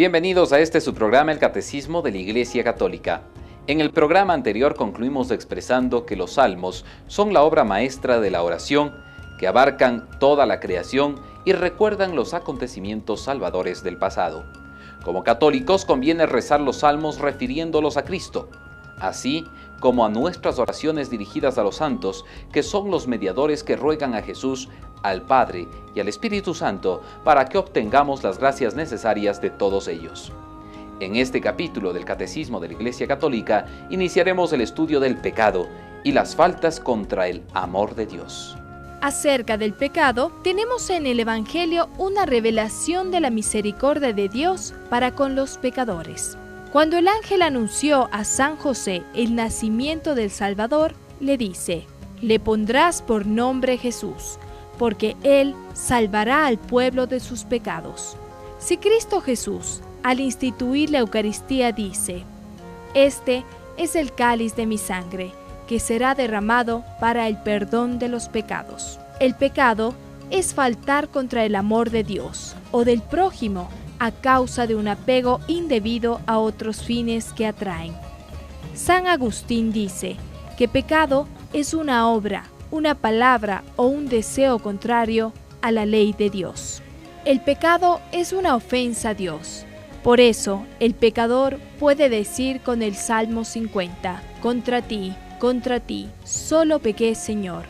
Bienvenidos a su programa, el Catecismo de la Iglesia Católica. En el programa anterior concluimos expresando que los salmos son la obra maestra de la oración, que abarcan toda la creación y recuerdan los acontecimientos salvadores del pasado. Como católicos conviene rezar los salmos refiriéndolos a Cristo, así como a nuestras oraciones dirigidas a los santos, que son los mediadores que ruegan a Jesús, al Padre y al Espíritu Santo para que obtengamos las gracias necesarias de todos ellos. En este capítulo del Catecismo de la Iglesia Católica iniciaremos el estudio del pecado y las faltas contra el amor de Dios. Acerca del pecado, tenemos en el Evangelio una revelación de la misericordia de Dios para con los pecadores. Cuando el ángel anunció a San José el nacimiento del Salvador, le dice: «Le pondrás por nombre Jesús, porque Él salvará al pueblo de sus pecados». Si Cristo Jesús, al instituir la Eucaristía, dice: «Este es el cáliz de mi sangre, que será derramado para el perdón de los pecados». El pecado es faltar contra el amor de Dios o del prójimo a causa de un apego indebido a otros fines que atraen. San Agustín dice que pecado es una obra, una palabra o un deseo contrario a la ley de Dios. El pecado es una ofensa a Dios. Por eso, el pecador puede decir con el Salmo 50, contra ti, solo pequé, Señor,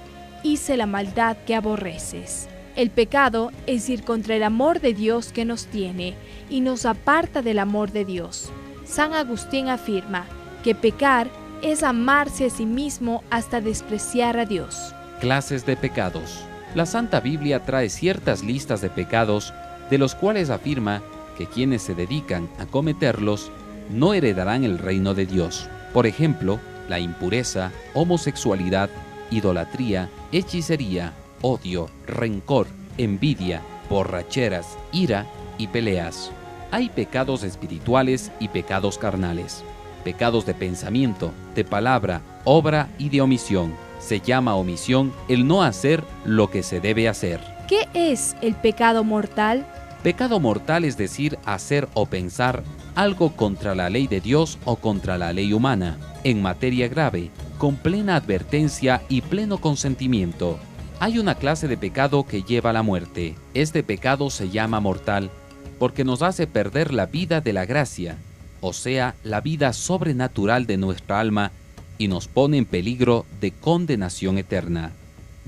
hice la maldad que aborreces». El pecado es ir contra el amor de Dios que nos tiene y nos aparta del amor de Dios. San Agustín afirma que pecar es amarse a sí mismo hasta despreciar a Dios. Clases de pecados. La Santa Biblia trae ciertas listas de pecados, de los cuales afirma que quienes se dedican a cometerlos no heredarán el reino de Dios. Por ejemplo, la impureza, homosexualidad, idolatría, hechicería, odio, rencor, envidia, borracheras, ira y peleas. Hay pecados espirituales y pecados carnales. Pecados de pensamiento, de palabra, obra y de omisión. Se llama omisión el no hacer lo que se debe hacer. ¿Qué es el pecado mortal? Pecado mortal es decir, hacer o pensar algo contra la ley de Dios o contra la ley humana, en materia grave, con plena advertencia y pleno consentimiento. Hay una clase de pecado que lleva a la muerte. Este pecado se llama mortal porque nos hace perder la vida de la gracia, o sea, la vida sobrenatural de nuestra alma, y nos pone en peligro de condenación eterna.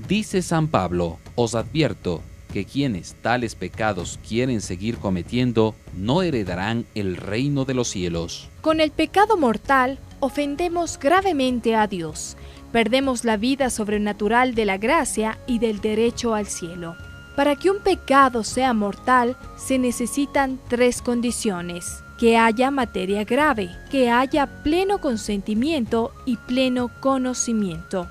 Dice San Pablo: «Os advierto que quienes tales pecados quieren seguir cometiendo no heredarán el reino de los cielos». Con el pecado mortal ofendemos gravemente a Dios. Perdemos la vida sobrenatural de la gracia y del derecho al cielo. Para que un pecado sea mortal, se necesitan 3 condiciones: que haya materia grave, que haya pleno consentimiento y pleno conocimiento.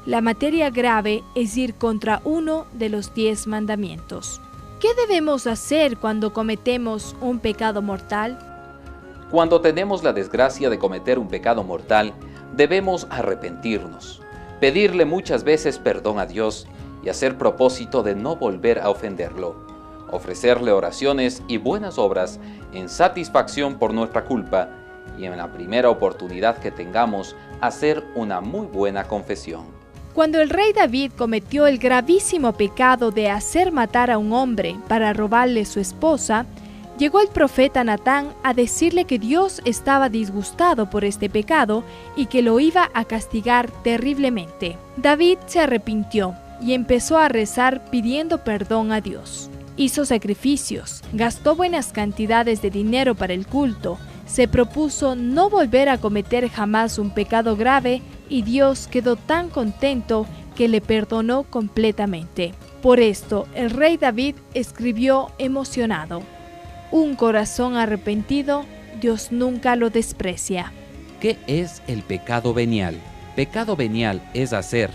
La materia grave es ir contra uno de los 10 mandamientos. ¿Qué debemos hacer cuando cometemos un pecado mortal? Cuando tenemos la desgracia de cometer un pecado mortal, debemos arrepentirnos, pedirle muchas veces perdón a Dios y hacer propósito de no volver a ofenderlo, ofrecerle oraciones y buenas obras en satisfacción por nuestra culpa y en la primera oportunidad que tengamos hacer una muy buena confesión. Cuando el rey David cometió el gravísimo pecado de hacer matar a un hombre para robarle su esposa, llegó el profeta Natán a decirle que Dios estaba disgustado por este pecado y que lo iba a castigar terriblemente. David se arrepintió y empezó a rezar pidiendo perdón a Dios. Hizo sacrificios, gastó buenas cantidades de dinero para el culto, se propuso no volver a cometer jamás un pecado grave y Dios quedó tan contento que le perdonó completamente. Por esto, el rey David escribió emocionado: «Un corazón arrepentido, Dios nunca lo desprecia». ¿Qué es el pecado venial? Pecado venial es hacer,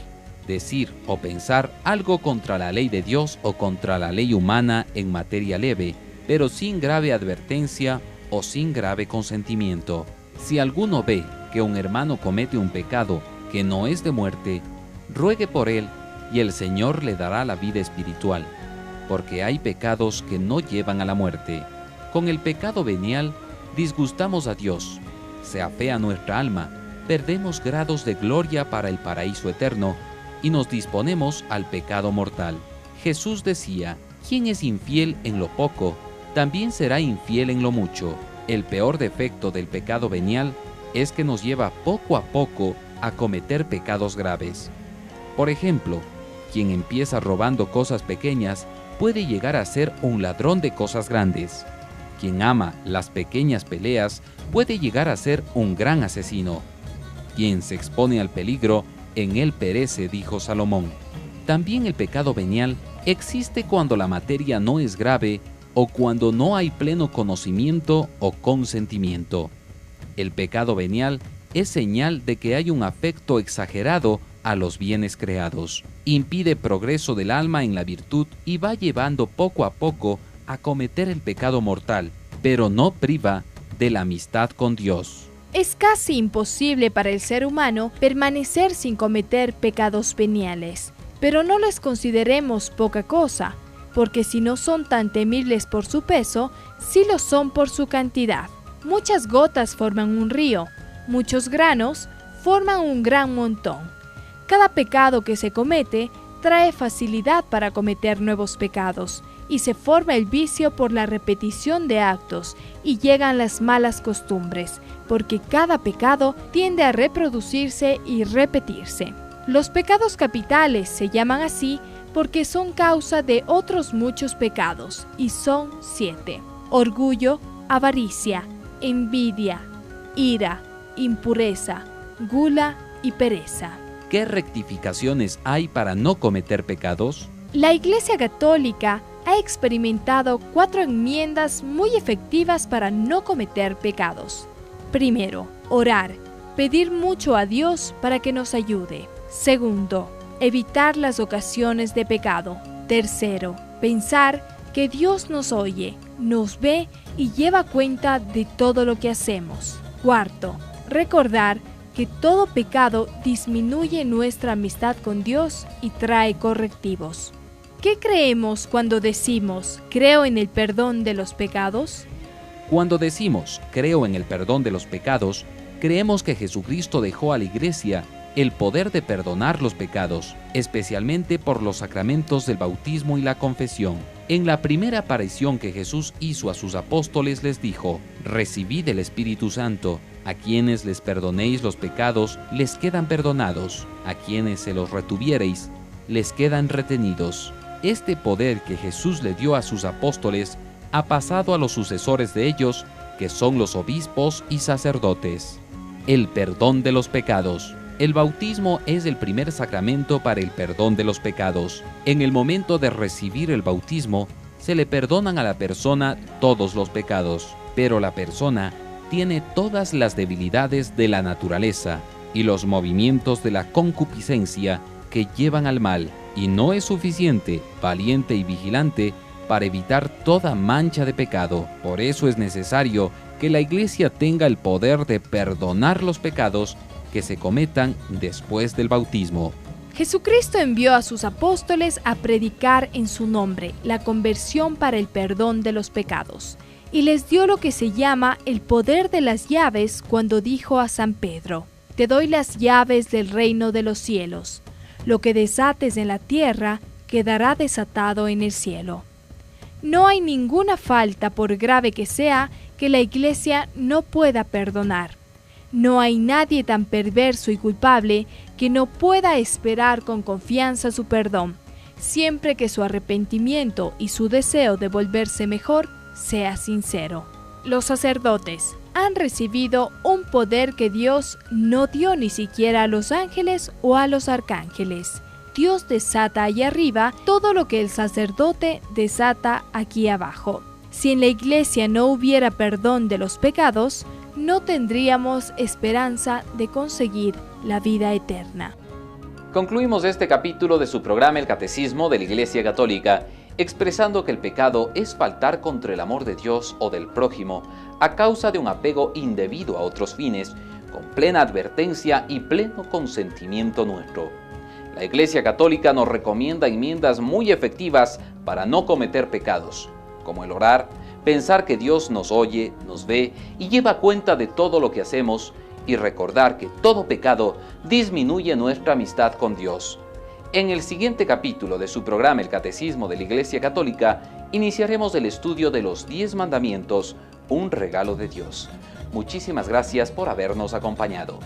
decir o pensar algo contra la ley de Dios o contra la ley humana en materia leve, pero sin grave advertencia o sin grave consentimiento. Si alguno ve que un hermano comete un pecado que no es de muerte, ruegue por él y el Señor le dará la vida espiritual, porque hay pecados que no llevan a la muerte, Con el pecado venial, disgustamos a Dios, se afea nuestra alma, perdemos grados de gloria para el paraíso eterno y nos disponemos al pecado mortal. Jesús decía: quien es infiel en lo poco, también será infiel en lo mucho. El peor defecto del pecado venial es que nos lleva poco a poco a cometer pecados graves. Por ejemplo, quien empieza robando cosas pequeñas puede llegar a ser un ladrón de cosas grandes. Quien ama las pequeñas peleas puede llegar a ser un gran asesino. Quien se expone al peligro, en él perece, dijo Salomón. También el pecado venial existe cuando la materia no es grave o cuando no hay pleno conocimiento o consentimiento. El pecado venial es señal de que hay un afecto exagerado a los bienes creados. Impide progreso del alma en la virtud y va llevando poco a poco a cometer el pecado mortal, pero no priva de la amistad con Dios. Es casi imposible para el ser humano permanecer sin cometer pecados veniales, pero no les consideremos poca cosa, porque si no son tan temibles por su peso, sí lo son por su cantidad. Muchas gotas forman un río, muchos granos forman un gran montón. Cada pecado que se comete trae facilidad para cometer nuevos pecados, y se forma el vicio por la repetición de actos, y llegan las malas costumbres, porque cada pecado tiende a reproducirse y repetirse. Los pecados capitales se llaman así porque son causa de otros muchos pecados, y son 7: orgullo, avaricia, envidia, ira, impureza, gula y pereza. ¿Qué rectificaciones hay para no cometer pecados? La Iglesia Católica ha experimentado 4 enmiendas muy efectivas para no cometer pecados. Primero, orar, pedir mucho a Dios para que nos ayude. Segundo, evitar las ocasiones de pecado. Tercero, pensar que Dios nos oye, nos ve y lleva cuenta de todo lo que hacemos. Cuarto, recordar que todo pecado disminuye nuestra amistad con Dios y trae correctivos. ¿Qué creemos cuando decimos creo en el perdón de los pecados? Cuando decimos creo en el perdón de los pecados, creemos que Jesucristo dejó a la Iglesia el poder de perdonar los pecados, especialmente por los sacramentos del bautismo y la confesión. En la primera aparición que Jesús hizo a sus apóstoles les dijo: recibid el Espíritu Santo. A quienes les perdonéis los pecados, les quedan perdonados. A quienes se los retuviereis, les quedan retenidos. Este poder que Jesús le dio a sus apóstoles ha pasado a los sucesores de ellos, que son los obispos y sacerdotes. El perdón de los pecados. El bautismo es el primer sacramento para el perdón de los pecados. En el momento de recibir el bautismo, se le perdonan a la persona todos los pecados, pero la persona tiene todas las debilidades de la naturaleza y los movimientos de la concupiscencia que llevan al mal, y no es suficiente, valiente y vigilante, para evitar toda mancha de pecado. Por eso es necesario que la Iglesia tenga el poder de perdonar los pecados que se cometan después del bautismo. Jesucristo envió a sus apóstoles a predicar en su nombre la conversión para el perdón de los pecados, y les dio lo que se llama el poder de las llaves cuando dijo a San Pedro: te doy las llaves del reino de los cielos. Lo que desates en la tierra quedará desatado en el cielo. No hay ninguna falta, por grave que sea, que la Iglesia no pueda perdonar. No hay nadie tan perverso y culpable que no pueda esperar con confianza su perdón, siempre que su arrepentimiento y su deseo de volverse mejor sea sincero. Los sacerdotes han recibido un poder que Dios no dio ni siquiera a los ángeles o a los arcángeles. Dios desata allá arriba todo lo que el sacerdote desata aquí abajo. Si en la Iglesia no hubiera perdón de los pecados, no tendríamos esperanza de conseguir la vida eterna. Concluimos este capítulo de su programa El Catecismo de la Iglesia Católica, expresando que el pecado es faltar contra el amor de Dios o del prójimo a causa de un apego indebido a otros fines, con plena advertencia y pleno consentimiento nuestro. La Iglesia Católica nos recomienda enmiendas muy efectivas para no cometer pecados, como el orar, pensar que Dios nos oye, nos ve y lleva cuenta de todo lo que hacemos, y recordar que todo pecado disminuye nuestra amistad con Dios. En el siguiente capítulo de su programa El Catecismo de la Iglesia Católica, iniciaremos el estudio de los 10 mandamientos, un regalo de Dios. Muchísimas gracias por habernos acompañado.